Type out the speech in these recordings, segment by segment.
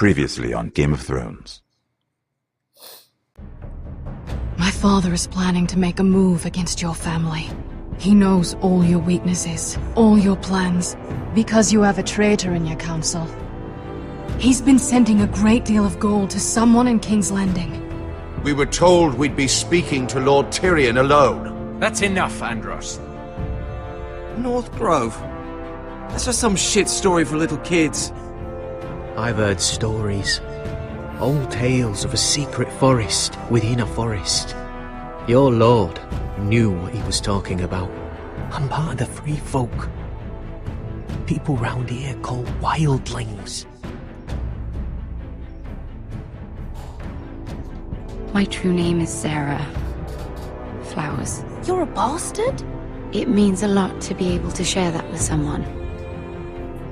Previously on Game of Thrones. My father is planning to make a move against your family. He knows all your weaknesses, all your plans, because you have a traitor in your council. He's been sending a great deal of gold to someone in King's Landing. We were told we'd be speaking to Lord Tyrion alone. That's enough, Andros. North Grove? That's just some shit story for little kids. I've heard stories. Old tales of a secret forest within a forest. Your lord knew what he was talking about. I'm part of the free folk. People round here called wildlings. My true name is Sarah Flowers. You're a bastard? It means a lot to be able to share that with someone.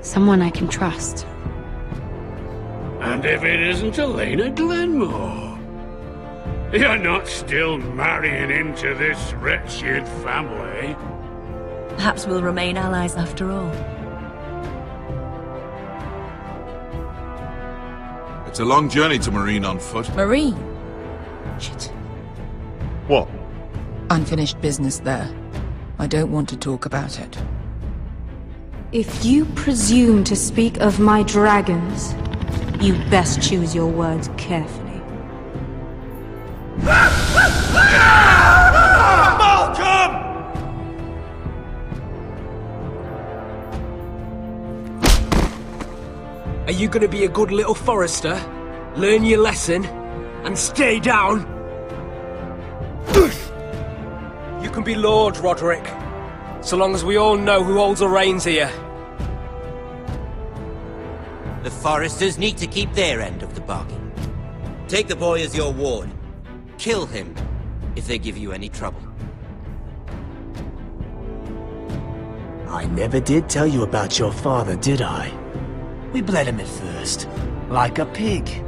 Someone I can trust. And if it isn't Elena Glenmore, you're not still marrying into this wretched family. Perhaps we'll remain allies after all. It's a long journey to Marine on foot. Marine? Shit. What? Unfinished business there. I don't want to talk about it. If you presume to speak of my dragons, you best choose your words carefully. Malcolm! Are you gonna be a good little forester? Learn your lesson? And stay down? You can be Lord, Roderick. So long as we all know who holds the reins here. The Foresters need to keep their end of the bargain. Take the boy as your ward. Kill him if they give you any trouble. I never did tell you about your father, did I? We bled him at first, like a pig.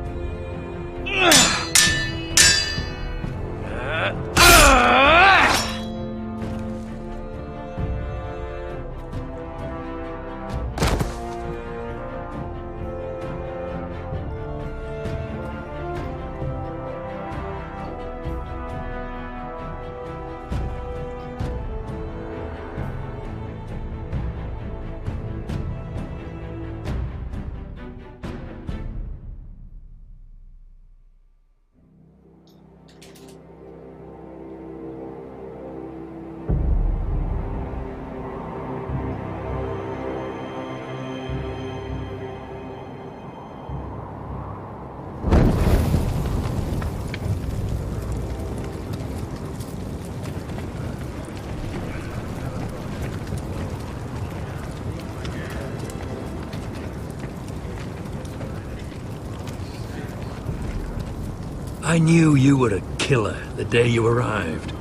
I knew you were a killer the day you arrived.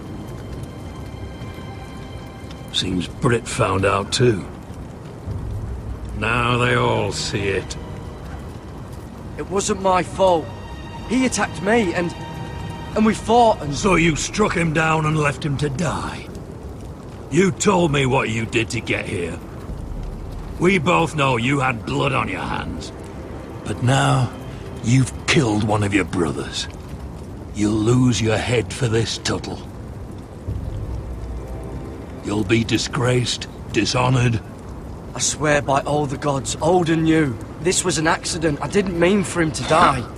Seems Britt found out too. Now they all see it. It wasn't my fault. He attacked me and we fought and... So you struck him down and left him to die? You told me what you did to get here. We both know you had blood on your hands. But now, you've killed one of your brothers. You'll lose your head for this, Tuttle. You'll be disgraced, dishonored. I swear by all the gods, old and new, this was an accident. I didn't mean for him to die.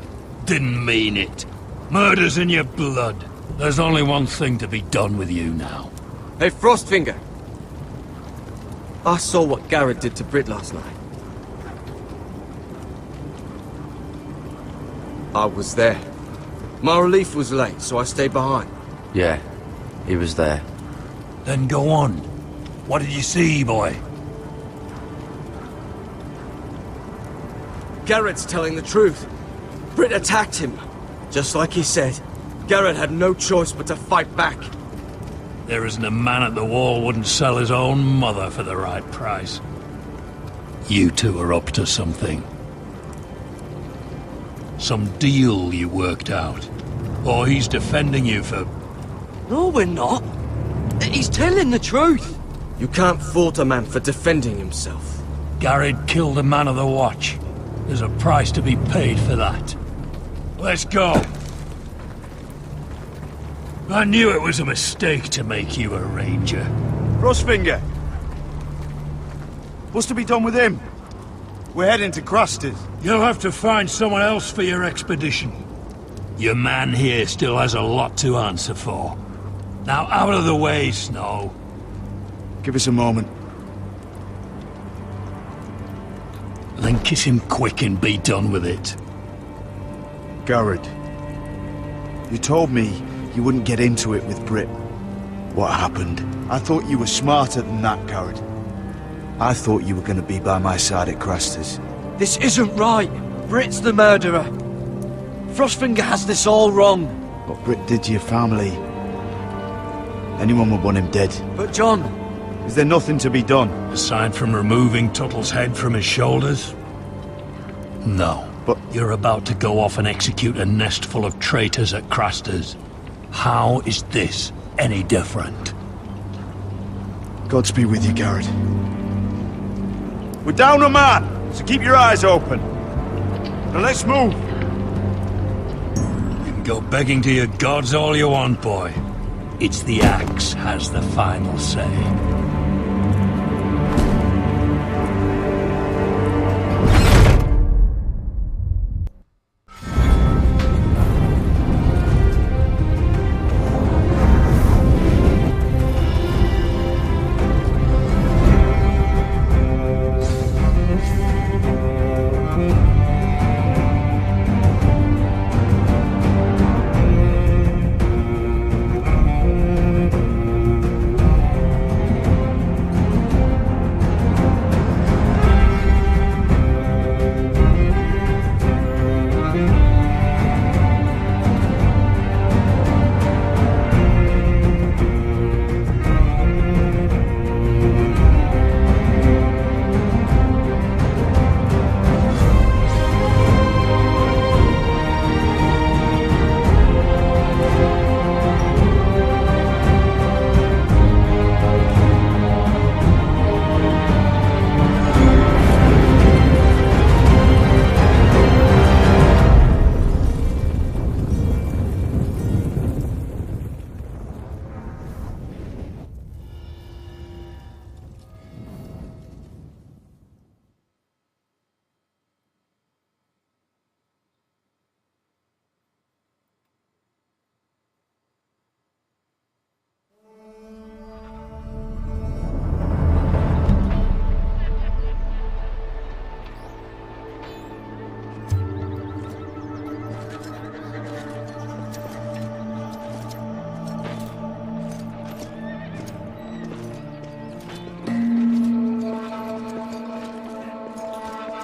Didn't mean it. Murder's in your blood. There's only one thing to be done with you now. Hey, Frostfinger. I saw what Garrett did to Britt last night. I was there. My relief was late, so I stayed behind. Yeah, he was there. Then go on. What did you see, boy? Garrett's telling the truth. Britt attacked him. Just like he said. Garrett had no choice but to fight back. There isn't a man at the wall wouldn't sell his own mother for the right price. You two are up to something. Some deal you worked out. Or he's defending you for... No, we're not. He's telling the truth. You can't fault a man for defending himself. Garrett killed a man of the Watch. There's a price to be paid for that. Let's go. I knew it was a mistake to make you a ranger. Frostfinger! What's to be done with him? We're heading to Cruster's. You'll have to find someone else for your expedition. Your man here still has a lot to answer for. Now out of the way, Snow. Give us a moment. Then kiss him quick and be done with it. Garrett, you told me you wouldn't get into it with Britt. What happened? I thought you were smarter than that, Garrett. I thought you were going to be by my side at Craster's. This isn't right. Britt's the murderer. Frostfinger has this all wrong. What Britt did to your family, anyone would want him dead. But John... Is there nothing to be done? Aside from removing Tuttle's head from his shoulders? No. But you're about to go off and execute a nest full of traitors at Craster's. How is this any different? Godspeed with you, Garrett. We're down a man, so keep your eyes open. Now let's move. You can go begging to your gods all you want, boy. It's the axe has the final say.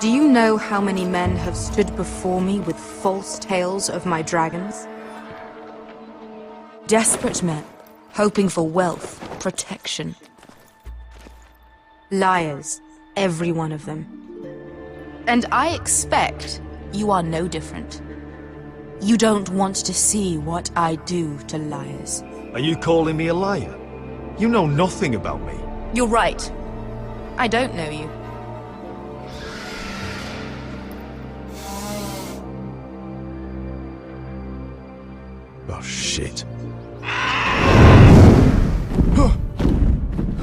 Do you know how many men have stood before me with false tales of my dragons? Desperate men, hoping for wealth, protection. Liars, every one of them. And I expect you are no different. You don't want to see what I do to liars. Are you calling me a liar? You know nothing about me. You're right. I don't know you. Oh, shit.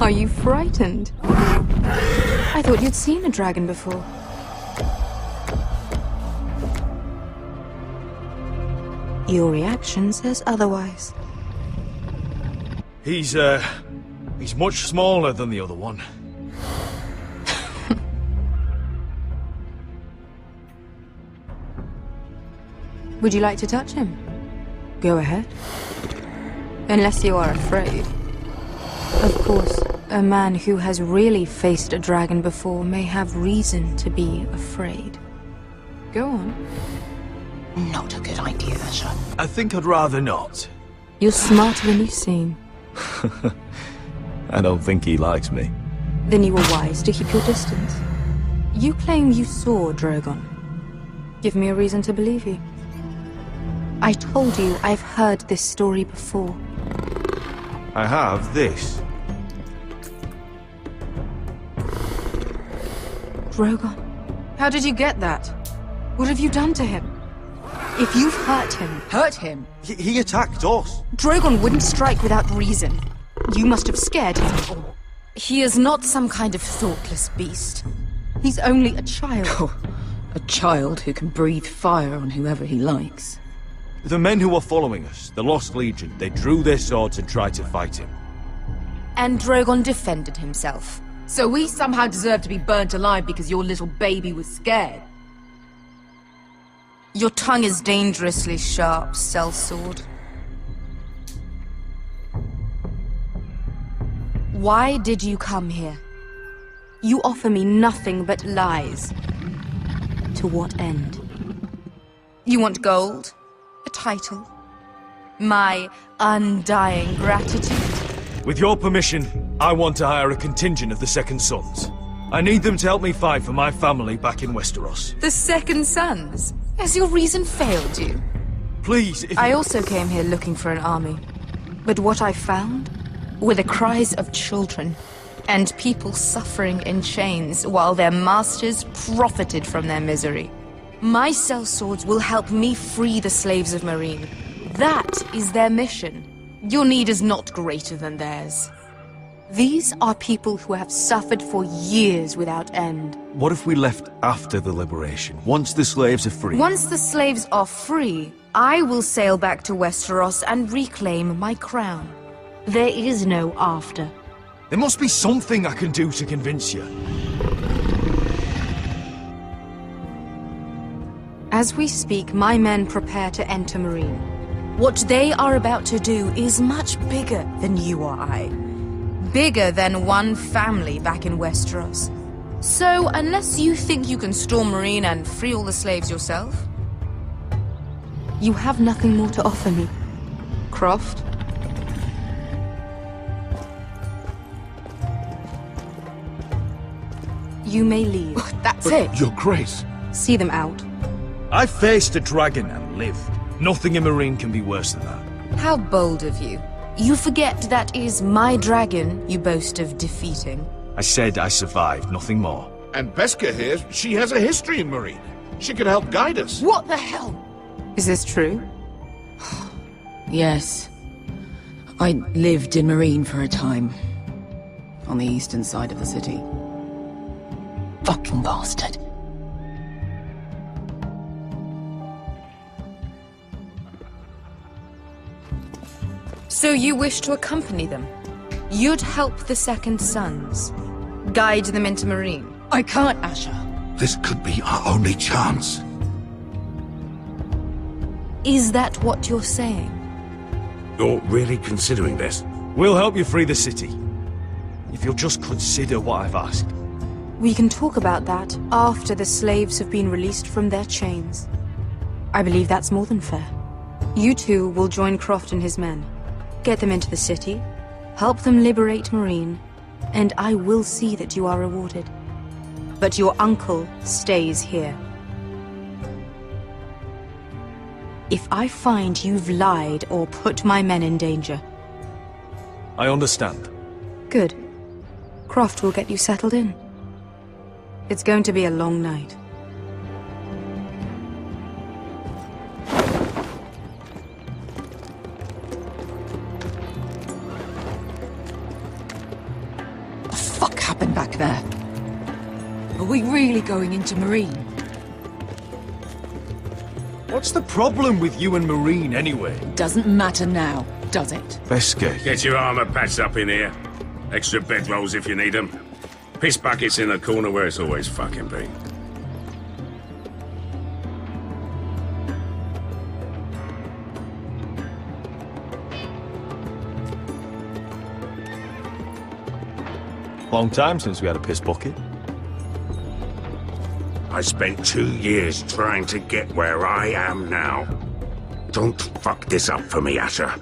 Are you frightened? I thought you'd seen a dragon before. Your reaction says otherwise. He's much smaller than the other one. Would you like to touch him? Go ahead. Unless you are afraid. Of course, a man who has really faced a dragon before may have reason to be afraid. Go on. Not a good idea, sir. I think I'd rather not. You're smarter than you seem. I don't think he likes me. Then you were wise to keep your distance. You claim you saw Drogon. Give me a reason to believe you. I told you I've heard this story before. I have this. Drogon. How did you get that? What have you done to him? If you've hurt him... Hurt him? He attacked us. Drogon wouldn't strike without reason. You must have scared him. He is not some kind of thoughtless beast. He's only a child. Oh, a child who can breathe fire on whoever he likes. The men who were following us, the Lost Legion, they drew their swords and tried to fight him. And Drogon defended himself. So we somehow deserve to be burnt alive because your little baby was scared? Your tongue is dangerously sharp, sellsword. Why did you come here? You offer me nothing but lies. To what end? You want gold? A title? My undying gratitude? With your permission, I want to hire a contingent of the Second Sons. I need them to help me fight for my family back in Westeros. The Second Sons? Has your reason failed you? Please, if I also came here looking for an army. But what I found were the cries of children and people suffering in chains while their masters profited from their misery. My sellswords will help me free the slaves of Meereen. That is their mission. Your need is not greater than theirs. These are people who have suffered for years without end. what if we left after the liberation, once the slaves are free? Once the slaves are free, I will sail back to Westeros and reclaim my crown. There is no after. There must be something I can do to convince you. As we speak, my men prepare to enter Meereen. What they are about to do is much bigger than you or I. Bigger than one family back in Westeros. So, unless you think you can storm Meereen and free all the slaves yourself, you have nothing more to offer me, Croft. You may leave. That's it. Your Grace. See them out. I faced a dragon and lived. Nothing in Meereen can be worse than that. How bold of you. You forget that is my dragon you boast of defeating. I said I survived, nothing more. And Beskha here, she has a history in Meereen. She could help guide us. What the hell? Is this true? Yes. I lived in Meereen for a time. On the eastern side of the city. Fucking bastard. So you wish to accompany them? You'd help the Second Sons. Guide them into Meereen. I can't, Asher. This could be our only chance. Is that what you're saying? You're really considering this? We'll help you free the city. If you'll just consider what I've asked. We can talk about that after the slaves have been released from their chains. I believe that's more than fair. You two will join Croft and his men. Get them into the city, help them liberate Meereen, and I will see that you are rewarded. But your uncle stays here. If I find you've lied or put my men in danger... I understand. Good. Croft will get you settled in. It's going to be a long night. What the fuck happened back there? Are we really going into Meereen? What's the problem with you and Meereen, anyway? Doesn't matter now, does it? Beskha. Get your armor patched up in here. Extra bedrolls if you need them. Piss buckets in the corner where it's always fucking been. Long time since we had a piss bucket. I spent 2 years trying to get where I am now. Don't fuck this up for me, Asher.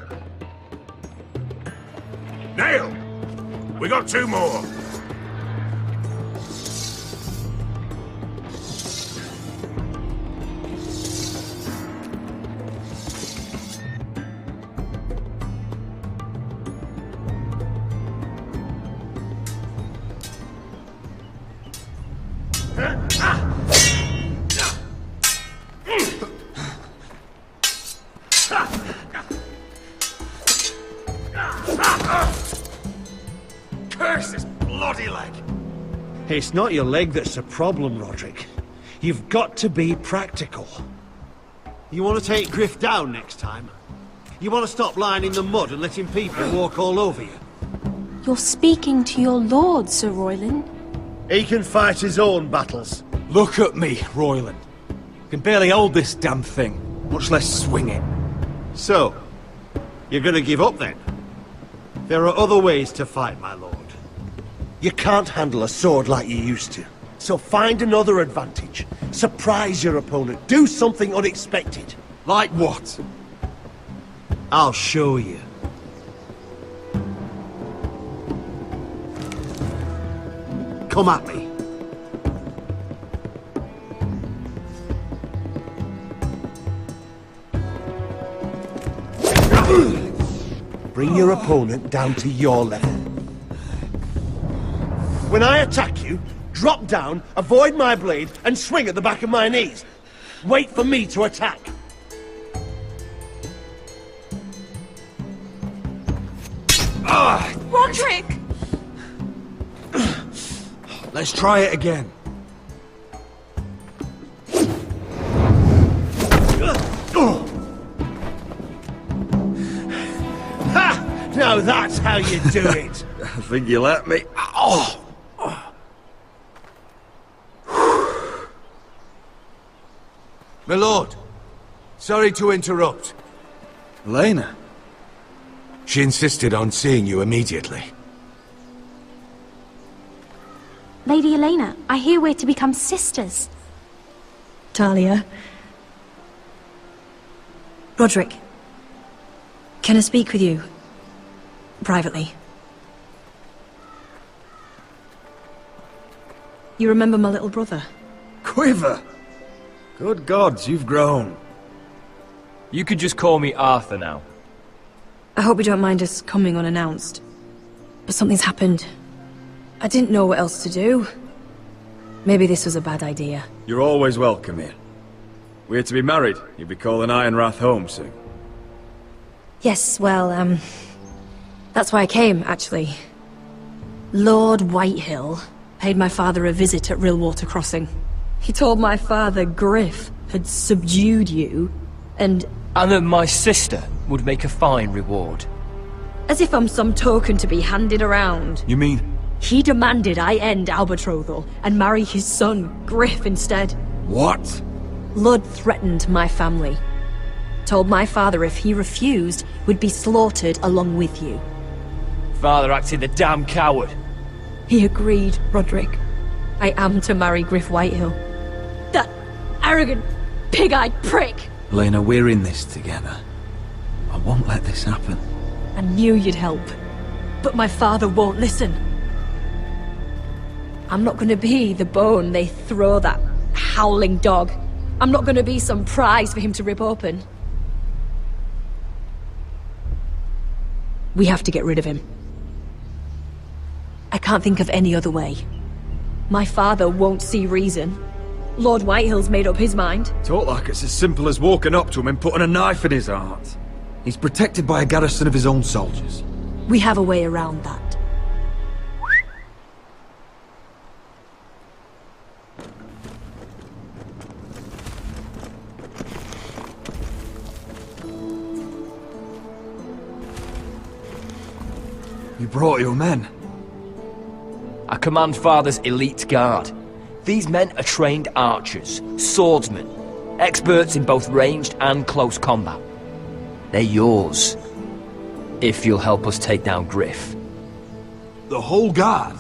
Nail! We got 2 more! like. It's not your leg that's a problem, Roderick. You've got to be practical. You want to take Griff down next time? You want to stop lying in the mud and letting people walk all over you? You're speaking to your lord, Sir Royland. He can fight his own battles. Look at me, Royland. Can barely hold this damn thing, much less swing it. So, you're gonna give up then? There are other ways to fight, my lord. You can't handle a sword like you used to. So find another advantage. Surprise your opponent. Do something unexpected. Like what? I'll show you. Come at me. Bring your opponent down to your level. When I attack you, drop down, avoid my blade, and swing at the back of my knees. Wait for me to attack. Roderick! Let's try it again. Ha! Now that's how you do it. I think you let me. Oh! My lord, sorry to interrupt. Elena? She insisted on seeing you immediately. Lady Elena, I hear we're to become sisters. Talia. Roderick. Can I speak with you? Privately. You remember my little brother? Quiver! Good gods, you've grown. You could just call me Arthur now. I hope you don't mind us coming unannounced. But something's happened. I didn't know what else to do. Maybe this was a bad idea. You're always welcome here. We're to be married. You'll be calling Ironrath home soon. Yes, well, that's why I came, actually. Lord Whitehill paid my father a visit at Rillwater Crossing. He told my father Griff had subdued you, and that my sister would make a fine reward. As if I'm some token to be handed around. You mean? He demanded I end our betrothal and marry his son, Griff, instead. What? Lord threatened my family. Told my father if he refused, we'd be slaughtered along with you. Father acted the damn coward. He agreed, Roderick. I am to marry Griff Whitehill. That arrogant, pig-eyed prick! Elena, we're in this together. I won't let this happen. I knew you'd help. But my father won't listen. I'm not gonna be the bone they throw that howling dog. I'm not gonna be some prize for him to rip open. We have to get rid of him. I can't think of any other way. My father won't see reason. Lord Whitehill's made up his mind. Talk like it's as simple as walking up to him and putting a knife in his heart. He's protected by a garrison of his own soldiers. We have a way around that. You brought your men. I command Father's elite guard. These men are trained archers, swordsmen, experts in both ranged and close combat. They're yours, if you'll help us take down Griff. The whole guard?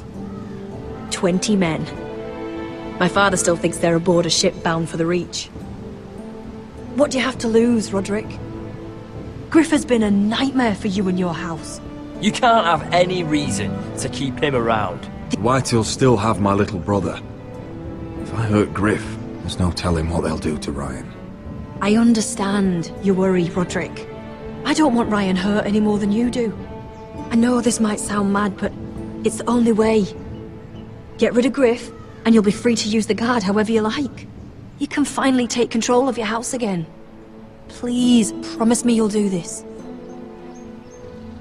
20 men. My father still thinks they're aboard a ship bound for the Reach. What do you have to lose, Roderick? Griff has been a nightmare for you and your house. You can't have any reason to keep him around. Whitehills still have my little brother. If I hurt Griff, there's no telling what they'll do to Ryan. I understand your worry, Roderick. I don't want Ryan hurt any more than you do. I know this might sound mad, but it's the only way. Get rid of Griff, and you'll be free to use the guard however you like. You can finally take control of your house again. Please, promise me you'll do this.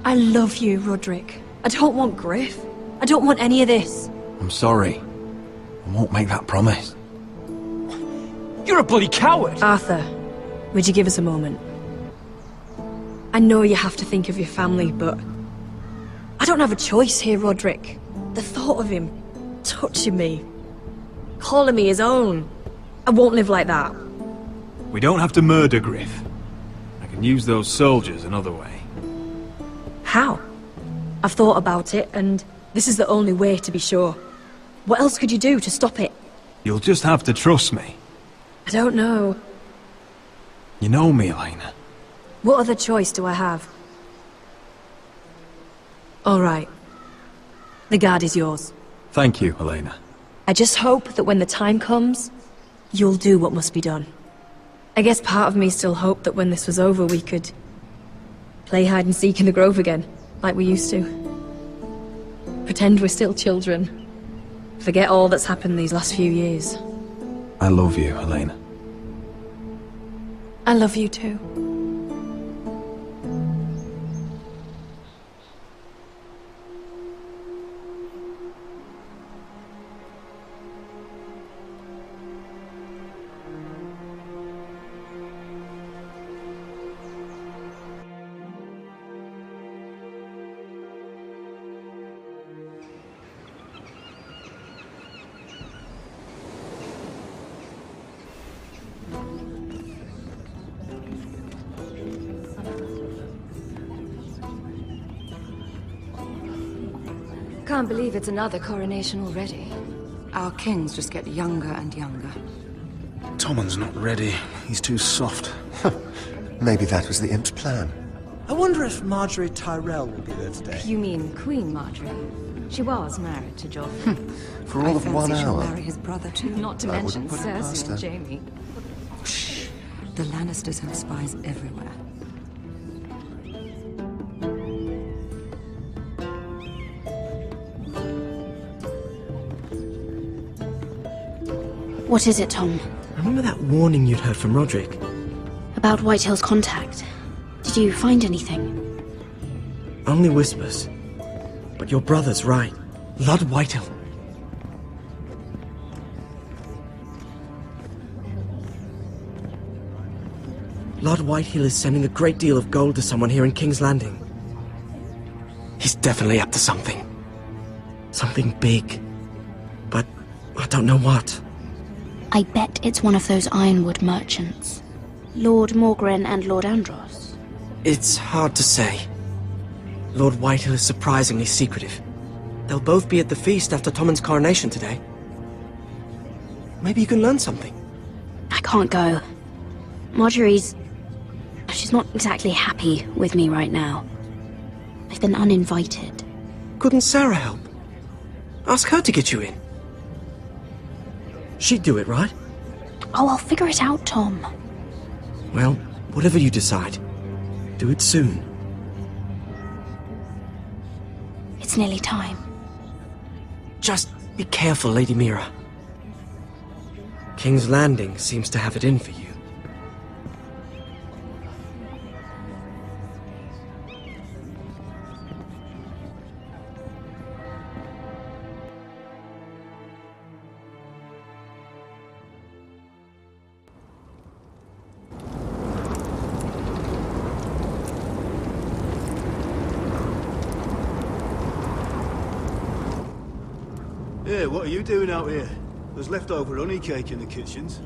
I love you, Roderick. I don't want Griff. I don't want any of this. I'm sorry. I won't make that promise. You're a bloody coward! Arthur, would you give us a moment? I know you have to think of your family, but I don't have a choice here, Roderick. The thought of him touching me, calling me his own, I won't live like that. We don't have to murder Griff. I can use those soldiers another way. How? I've thought about it, and this is the only way to be sure. What else could you do to stop it? You'll just have to trust me. I don't know. You know me, Elena. What other choice do I have? All right. The guard is yours. Thank you, Elena. I just hope that when the time comes, you'll do what must be done. I guess part of me still hoped that when this was over we could play hide and seek in the grove again, like we used to. Pretend we're still children. Forget all that's happened these last few years. I love you, Elena. I love you too. Can't believe it's another coronation already. Our kings just get younger and younger. Tommen's not ready. He's too soft. Maybe that was the imp's plan. I wonder if Marjorie Tyrell will be there today. You mean Queen Marjorie? She was married to Joffrey. For all of 1 I fancy she'll hour. marry his brother too. Not to I mention wouldn't put it past Cersei and her. Jaime. Shh. The Lannisters have spies everywhere. What is it, Tom? Remember that warning you'd heard from Roderick? About Whitehill's contact. Did you find anything? Only whispers. But your brother's right. Lord Whitehill. Lord Whitehill is sending a great deal of gold to someone here in King's Landing. He's definitely up to something. Something big. But I don't know what. I bet it's one of those ironwood merchants. Lord Morgren and Lord Andros. It's hard to say. Lord Whitehill is surprisingly secretive. They'll both be at the feast after Tommen's coronation today. Maybe you can learn something. I can't go. Marjorie's... she's not exactly happy with me right now. I've been uninvited. Couldn't Sarah help? Ask her to get you in. She'd do it, right? Oh, I'll figure it out, Tom. Well, whatever you decide, do it soon. It's nearly time. Just be careful, Lady Mira. King's Landing seems to have it in for you. Hey, what are you doing out here? There's leftover honey cake in the kitchens.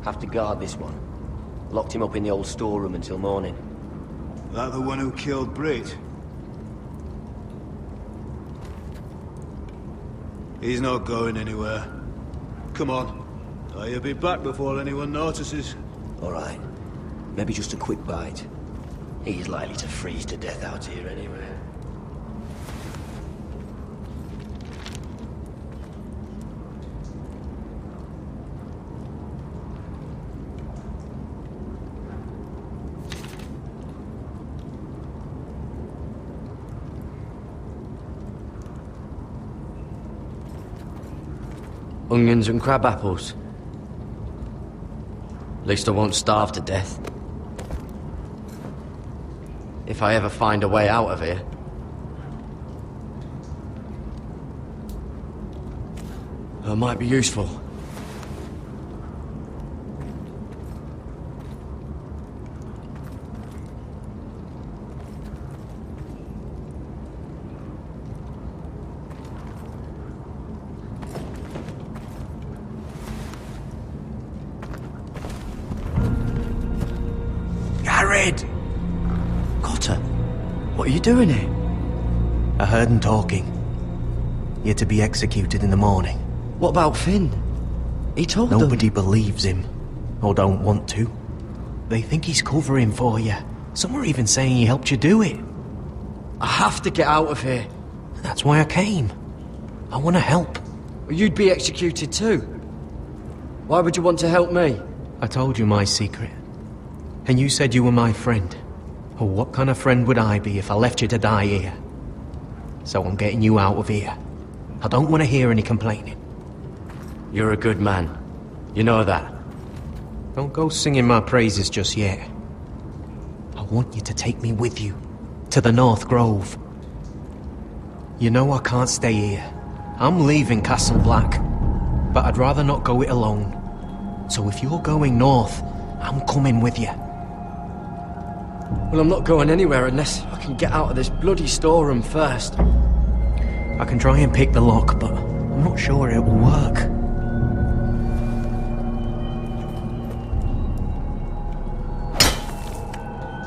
Have to guard this one. Locked him up in the old storeroom until morning. That the one who killed Brit? He's not going anywhere. Come on. You'll be back before anyone notices. All right. Maybe just a quick bite. He's likely to freeze to death out here anyway. Onions and crab apples. At least I won't starve to death. If I ever find a way out of here. might be useful. Garrett! Cotter, what are you doing here? I heard him talking. You're to be executed in the morning. What about Finn? He told them. Nobody believes him, or don't want to. They think he's covering for you. Some are even saying he helped you do it. I have to get out of here. That's why I came. I want to help. You'd be executed too. Why would you want to help me? I told you my secret. And you said you were my friend. Well, what kind of friend would I be if I left you to die here? So I'm getting you out of here. I don't want to hear any complaining. You're a good man. You know that. Don't go singing my praises just yet. I want you to take me with you. To the North Grove. You know I can't stay here. I'm leaving Castle Black. But I'd rather not go it alone. So if you're going north, I'm coming with you. Well, I'm not going anywhere unless I can get out of this bloody storeroom first. I can try and pick the lock, but I'm not sure it will work.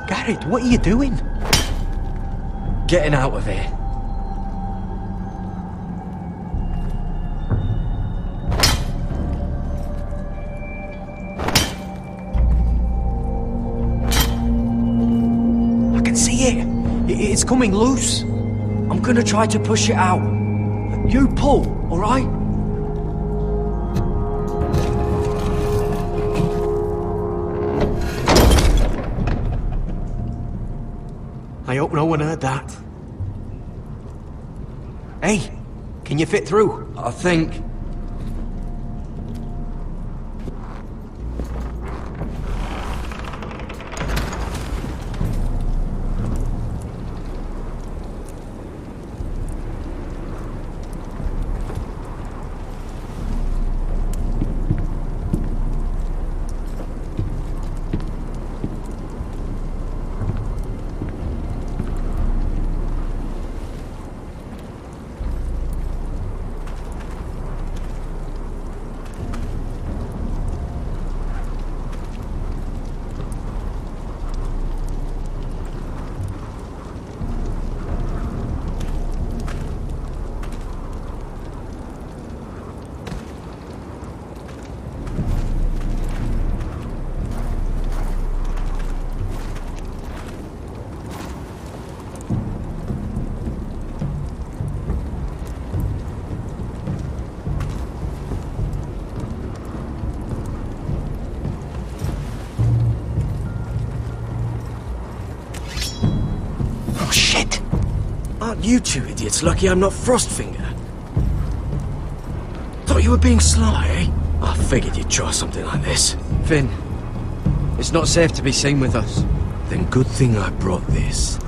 Garrett, what are you doing? Getting out of here. I can see it. It's coming loose. I'm gonna try to push it out. You pull, all right? I hope no one heard that. Hey, can you fit through? I think. Aren't you two idiots lucky I'm not Frostfinger? Thought you were being sly, eh? I figured you'd try something like this. Finn, it's not safe to be seen with us. Then good thing I brought this.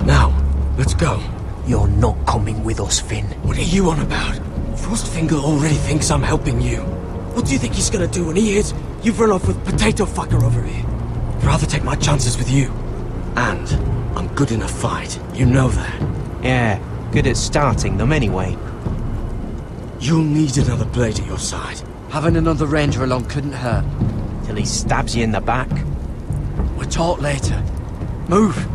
Now, let's go. You're not coming with us, Finn. What are you on about? Frostfinger already thinks I'm helping you. What do you think he's gonna do when he hears you've run off with Potato Fucker over here? I'd rather take my chances with you. And I'm good in a fight. You know that. Yeah, good at starting them anyway. You'll need another blade at your side. Having another ranger along couldn't hurt. Till he stabs you in the back. We'll talk later. Move!